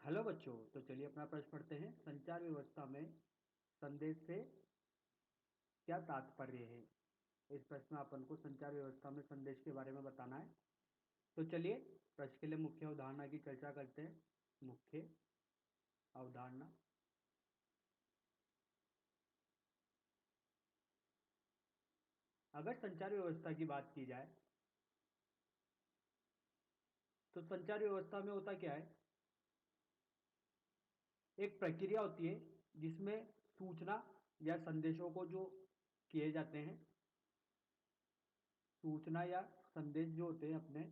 Hello बच्चों, तो चलिए अपना प्रश्न पढ़ते हैं। संचार व्यवस्था में संदेश से क्या तात्पर्य है। इस प्रश्न में अपन को संचार व्यवस्था में संदेश के बारे में बताना है। तो चलिए प्रश्न के लिए मुख्य अवधारणा की चर्चा करते हैं। मुख्य अवधारणा, अगर संचार व्यवस्था की बात की जाए तो संचार व्यवस्था में होता क्या है, एक प्रक्रिया होती है जिसमें सूचना या संदेशों को जो किए जाते हैं, सूचना या संदेश जो होते हैं अपने,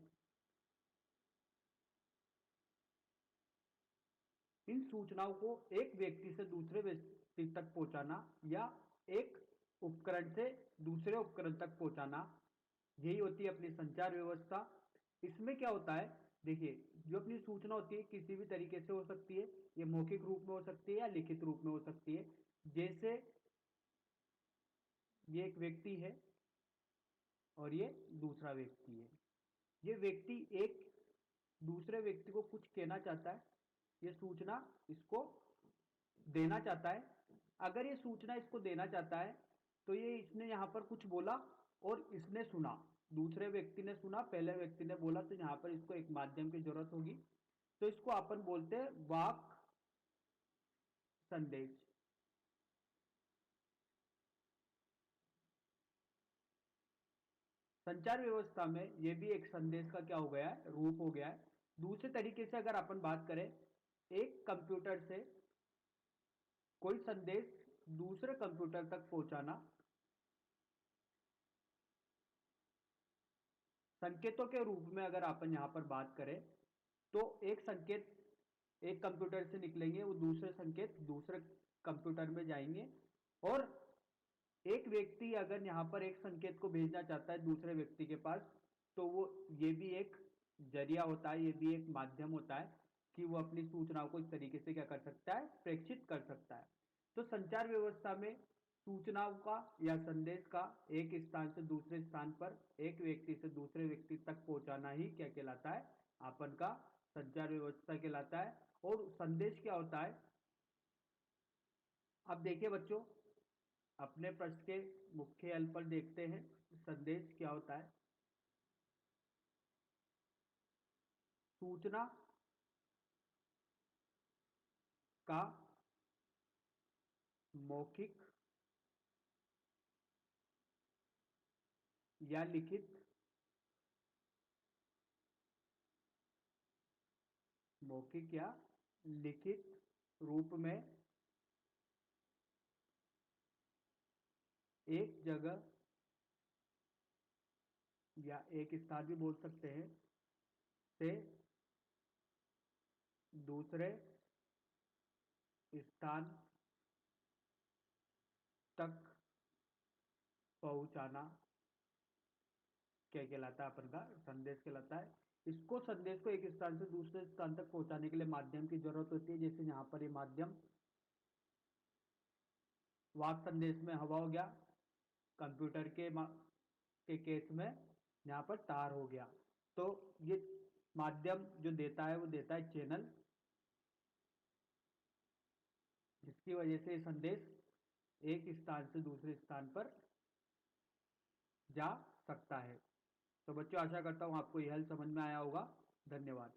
इन सूचनाओं को एक व्यक्ति से दूसरे व्यक्ति तक पहुंचाना या एक उपकरण से दूसरे उपकरण तक पहुंचाना, यही होती है अपनी संचार व्यवस्था। इसमें क्या होता है, देखिए, जो अपनी सूचना होती है किसी भी तरीके से हो सकती है, ये मौखिक रूप में हो सकती है या लिखित रूप में हो सकती है। जैसे ये एक व्यक्ति है और ये दूसरा व्यक्ति है। ये व्यक्ति एक दूसरे व्यक्ति को कुछ कहना चाहता है, ये सूचना इसको देना चाहता है। अगर ये सूचना इसको देना चाहता है तो ये इसने यहां पर कुछ बोला और इसने सुना, दूसरे व्यक्ति ने सुना, पहले व्यक्ति ने बोला, तो यहां पर इसको एक माध्यम की जरूरत होगी। तो इसको अपन बोलते हैं वाक संदेश। संचार व्यवस्था में यह भी एक संदेश का क्या हो गया है, रूप हो गया है। दूसरे तरीके से अगर अपन बात करें, एक कंप्यूटर से कोई संदेश दूसरे कंप्यूटर तक पहुंचाना, संकेतों के रूप में अगर अपन यहां पर बात करें तो एक संकेत एक कंप्यूटर से निकलेंगे, वो दूसरे संकेत दूसरे कंप्यूटर में जाएंगे। और एक व्यक्ति अगर यहां पर एक संकेत को भेजना चाहता है दूसरे व्यक्ति के पास, तो वो ये भी एक जरिया होता है, ये भी एक माध्यम होता है कि वो अपनी सूचनाओं को इस तरीके से क्या कर सकता है, प्रेषित कर सकता है। तो संचार व्यवस्था में सूचनाओं का या संदेश का एक स्थान से दूसरे स्थान पर एक व्यक्ति से दूसरे व्यक्ति तक पहुंचाना ही क्या कहलाता है, आपन का संचार व्यवस्था कहलाता है। और संदेश क्या होता है, अब देखिए बच्चों, अपने प्रश्न के मुख्य हल पर देखते हैं। संदेश क्या होता है, सूचना का मौखिक या लिखित, मौखिक या लिखित रूप में एक जगह या एक स्थान भी बोल सकते हैं, से दूसरे स्थान तक पहुंचाना क्या कहलाता है, अपन का संदेश कहलाता है। इसको संदेश को एक स्थान से दूसरे स्थान तक पहुंचाने के लिए माध्यम की जरूरत होती है। जैसे यहां पर ये माध्यम वाक संदेश में हवा हो गया, कंप्यूटर के केस में यहां पर तार हो गया। तो ये माध्यम जो देता है वो देता है चैनल, जिसकी वजह से संदेश एक स्थान से दूसरे स्थान पर जा सकता है। तो बच्चों, आशा करता हूं आपको यह हल समझ में आया होगा। धन्यवाद।